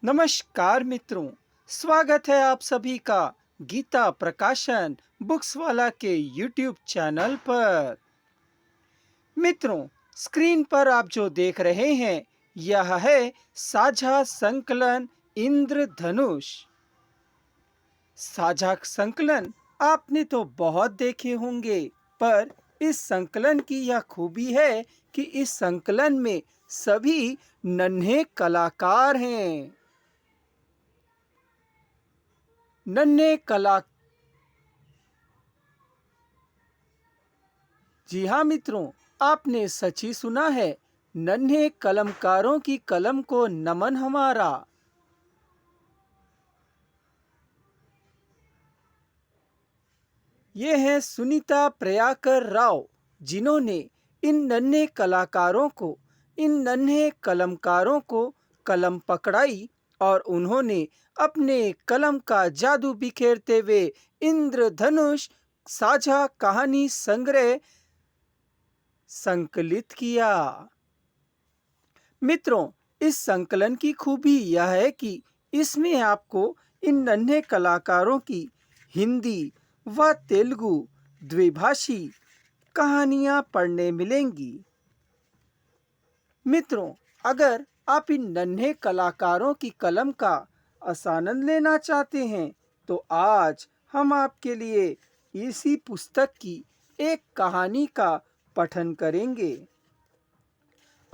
नमस्कार मित्रों, स्वागत है आप सभी का गीता प्रकाशन बुक्स वाला के यूट्यूब चैनल पर। मित्रों, स्क्रीन पर आप जो देख रहे हैं यह है साझा संकलन इंद्रधनुष। साझा संकलन आपने तो बहुत देखे होंगे, पर इस संकलन की यह खूबी है कि इस संकलन में सभी नन्हे कलाकार हैं। नन्हे कला जी हाँ मित्रों, आपने सच ही सुना है। नन्हे कलमकारों की कलम को नमन हमारा। ये हैं सुनीता प्रयाकर राव, जिन्होंने इन नन्हे कलाकारों को, इन नन्हे कलमकारों को कलम पकड़ाई और उन्होंने अपने कलम का जादू बिखेरते हुए इंद्रधनुष साझा कहानी संग्रह संकलित किया। मित्रों, इस संकलन की खूबी यह है कि इसमें आपको इन नन्हे कलाकारों की हिंदी व तेलुगु द्विभाषी कहानियां पढ़ने मिलेंगी। मित्रों, अगर आप इन नन्हे कलाकारों की कलम का आनंद लेना चाहते हैं तो आज हम आपके लिए इसी पुस्तक की एक कहानी का पठन करेंगे।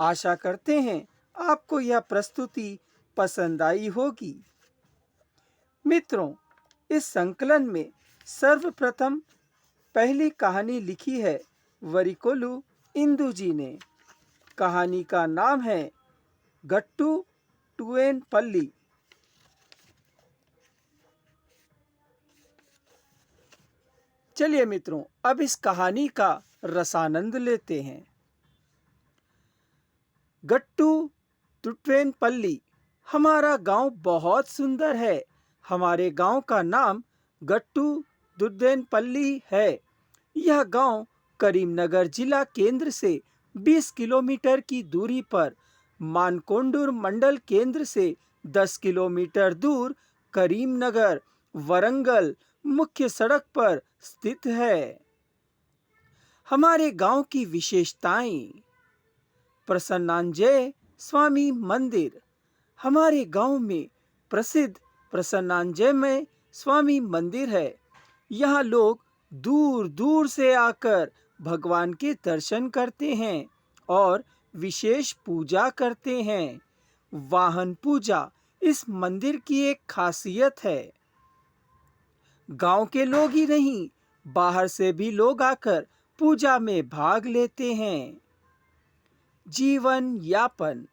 आशा करते हैं आपको यह प्रस्तुति पसंद आई होगी। मित्रों, इस संकलन में सर्वप्रथम पहली कहानी लिखी है वरिकोलु इंदु जी ने। कहानी का नाम है गट्टू टूएन पल्ली। चलिए मित्रों, अब इस कहानी का रसानंद लेते हैं। गट्टू तुट्वेनपल्ली, हमारा गांव बहुत सुंदर है। हमारे गांव का नाम गट्टू दुर्देनपल्ली है। यह गांव करीमनगर जिला केंद्र से 20 किलोमीटर की दूरी पर, मानकोंडूर मंडल केंद्र से 10 किलोमीटर दूर करीमनगर वरंगल मुख्य सड़क पर स्थित है। हमारे गांव की विशेषताएं। प्रसन्नांजय स्वामी मंदिर, हमारे गांव में प्रसिद्ध प्रसन्नांजय में स्वामी मंदिर है। यहाँ लोग दूर दूर से आकर भगवान के दर्शन करते हैं और विशेष पूजा करते हैं। वाहन पूजा इस मंदिर की एक खासियत है। गांव के लोग ही नहीं, बाहर से भी लोग आकर पूजा में भाग लेते हैं। जीवन यापन,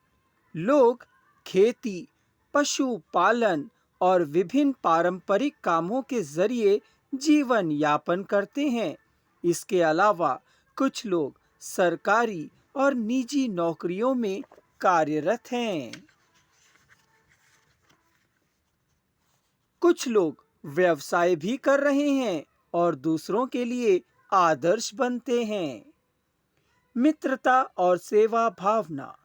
लोग खेती, पशुपालन और विभिन्न पारंपरिक कामों के जरिए जीवन यापन करते हैं। इसके अलावा कुछ लोग सरकारी और निजी नौकरियों में कार्यरत हैं। कुछ लोग व्यवसाय भी कर रहे हैं और दूसरों के लिए आदर्श बनते हैं। मित्रता और सेवा भावना,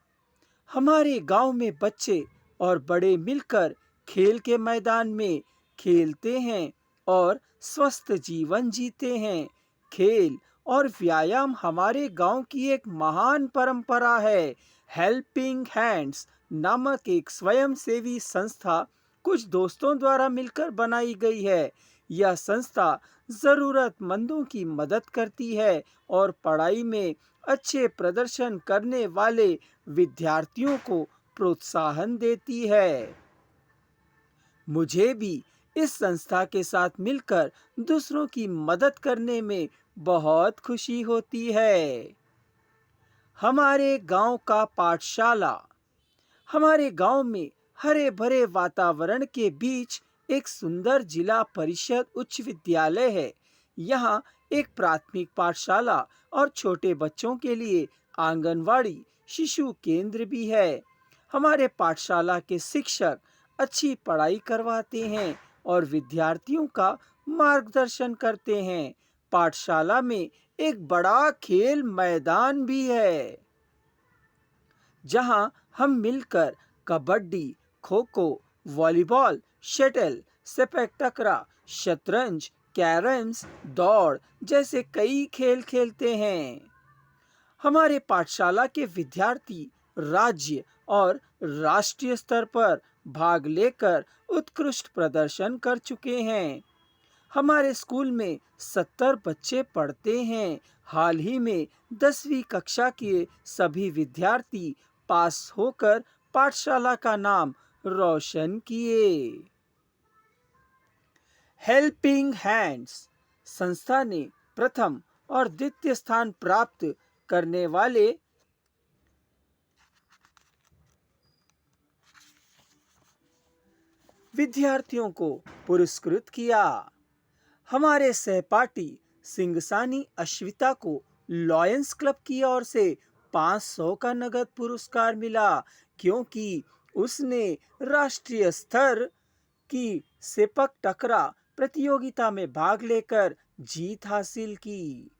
हमारे गांव में बच्चे और बड़े मिलकर खेल के मैदान में खेलते हैं और स्वस्थ जीवन जीते हैं। खेल और व्यायाम हमारे गांव की एक महान परंपरा है। हेल्पिंग हैंड्स नामक एक स्वयंसेवी संस्था कुछ दोस्तों द्वारा मिलकर बनाई गई है। यह संस्था जरूरतमंदों की मदद करती है और पढ़ाई में अच्छे प्रदर्शन करने वाले विद्यार्थियों को प्रोत्साहन देती है। मुझे भी इस संस्था के साथ मिलकर दूसरों की मदद करने में बहुत खुशी होती है। हमारे गांव का पाठशाला, हमारे गांव में हरे भरे वातावरण के बीच एक सुंदर जिला परिषद उच्च विद्यालय है। यहाँ एक प्राथमिक पाठशाला और छोटे बच्चों के लिए आंगनवाड़ी शिशु केंद्र भी है। हमारे पाठशाला के शिक्षक अच्छी पढ़ाई करवाते हैं और विद्यार्थियों का मार्गदर्शन करते हैं। पाठशाला में एक बड़ा खेल मैदान भी है, जहां हम मिलकर kabaddi, kho kho, volleyball, shuttle, sepak टकरा, शतरंज, कैरम्स, दौड़ जैसे कई खेल खेलते हैं। हमारे पाठशाला के विद्यार्थी राज्य और राष्ट्रीय स्तर पर भाग लेकर उत्कृष्ट प्रदर्शन कर चुके हैं। हमारे स्कूल में 70 बच्चे पढ़ते हैं। हाल ही में 10वीं कक्षा के सभी विद्यार्थी पास होकर पाठशाला का नाम रोशन किए। हेल्पिंग हैंड्स संस्था ने प्रथम और द्वितीय स्थान प्राप्त करने वाले विद्यार्थियों को पुरस्कृत किया। हमारे सहपाठी सिंगसानी अश्विता को लॉयंस क्लब की ओर से 500 का नगद पुरस्कार मिला, क्योंकि उसने राष्ट्रीय स्तर की सेपक टकरा प्रतियोगिता में भाग लेकर जीत हासिल की।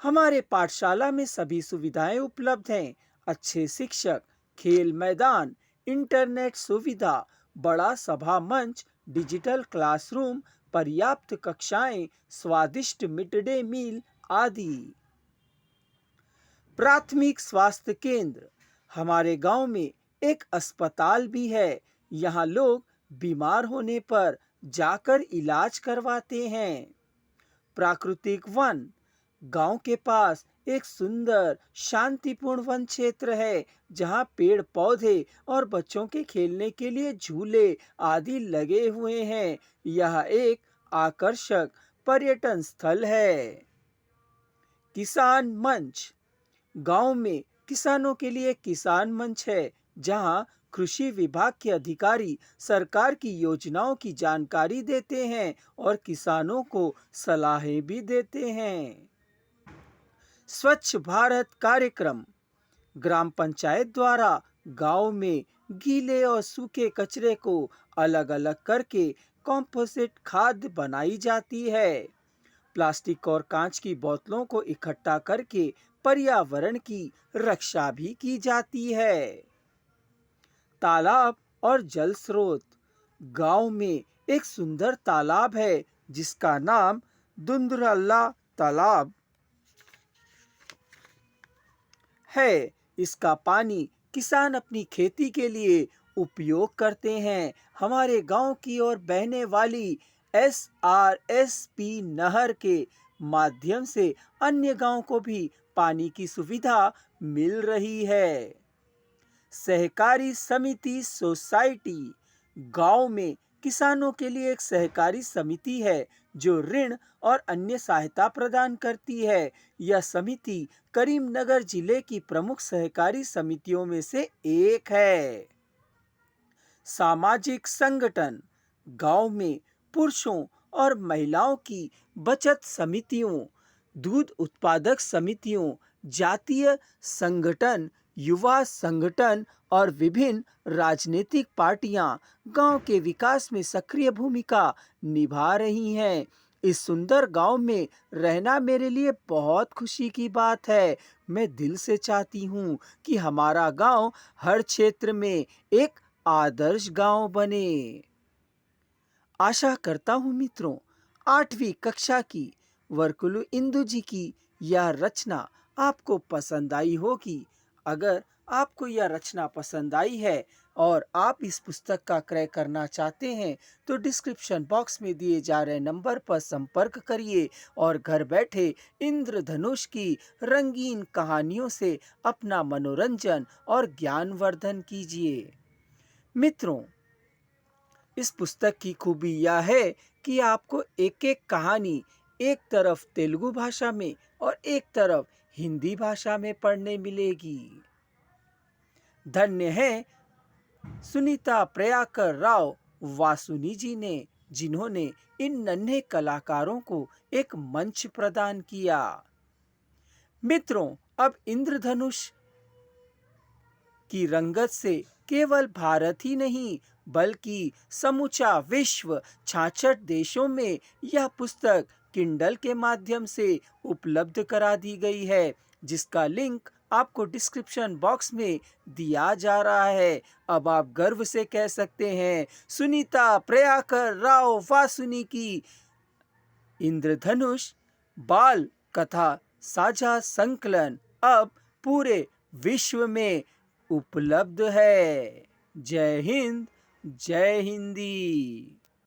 हमारे पाठशाला में सभी सुविधाएं उपलब्ध हैं। अच्छे शिक्षक, खेल मैदान, इंटरनेट सुविधा, बड़ा सभा मंच, डिजिटल क्लासरूम, पर्याप्त कक्षाएं, स्वादिष्ट मिड डे मील आदि। प्राथमिक स्वास्थ्य केंद्र, हमारे गांव में एक अस्पताल भी है। यहाँ लोग बीमार होने पर जाकर इलाज करवाते हैं। प्राकृतिक वन, गांव के पास एक सुंदर शांतिपूर्ण वन क्षेत्र है, जहां पेड़ पौधे और बच्चों के खेलने के लिए झूले आदि लगे हुए हैं। यह एक आकर्षक पर्यटन स्थल है। किसान मंच, गांव में किसानों के लिए किसान मंच है, जहां कृषि विभाग के अधिकारी सरकार की योजनाओं की जानकारी देते हैं और किसानों को सलाहें भी देते हैं। स्वच्छ भारत कार्यक्रम, ग्राम पंचायत द्वारा गांव में गीले और सूखे कचरे को अलग अलग करके कॉम्पोजिट खाद बनाई जाती है। प्लास्टिक और कांच की बोतलों को इकट्ठा करके पर्यावरण की रक्षा भी की जाती है। तालाब और जल स्रोत, गांव में एक सुंदर तालाब है जिसका नाम दुंदरल्ला तालाब है। इसका पानी किसान अपनी खेती के लिए उपयोग करते हैं। हमारे गांव की ओर बहने वाली SRSP नहर के माध्यम से अन्य गांव को भी पानी की सुविधा मिल रही है। सहकारी समिति सोसाइटी, गांव में किसानों के लिए एक सहकारी समिति है जो ऋण और अन्य सहायता प्रदान करती है। यह समिति करीमनगर जिले की प्रमुख सहकारी समितियों में से एक है। सामाजिक संगठन, गांव में पुरुषों और महिलाओं की बचत समितियों, दूध उत्पादक समितियों, जातीय संगठन, युवा संगठन और विभिन्न राजनीतिक पार्टियां गांव के विकास में सक्रिय भूमिका निभा रही हैं। इस सुंदर गांव में रहना मेरे लिए बहुत खुशी की बात है। मैं दिल से चाहती हूं कि हमारा गांव हर क्षेत्र में एक आदर्श गांव बने। आशा करता हूं मित्रों, 8वीं कक्षा की वरकुलु इंदु जी की यह रचना आपको पसंद आई होगी। अगर आपको यह रचना पसंद आई है और आप इस पुस्तक का क्रय करना चाहते हैं तो डिस्क्रिप्शन बॉक्स में दिए जा रहे नंबर पर संपर्क करिए और घर बैठे इंद्रधनुष की रंगीन कहानियों से अपना मनोरंजन और ज्ञानवर्धन कीजिए। मित्रों, इस पुस्तक की खूबी यह है कि आपको एक एक कहानी एक तरफ तेलुगु भाषा में और एक तरफ हिंदी भाषा में पढ़ने मिलेगी। धन्य है सुनीता प्रयाकर राव वासुनी जी ने, जिन्होंने इन नन्हे कलाकारों को एक मंच प्रदान किया। मित्रों, अब इंद्रधनुष की रंगत से केवल भारत ही नहीं बल्कि समूचा विश्व 66 देशों में यह पुस्तक किंडल के माध्यम से उपलब्ध करा दी गई है, जिसका लिंक आपको डिस्क्रिप्शन बॉक्स में दिया जा रहा है। अब आप गर्व से कह सकते हैं, सुनीता प्रयाकर राव वासुनी की इंद्रधनुष बाल कथा साझा संकलन अब पूरे विश्व में उपलब्ध है। जय हिंद, जय हिंदी।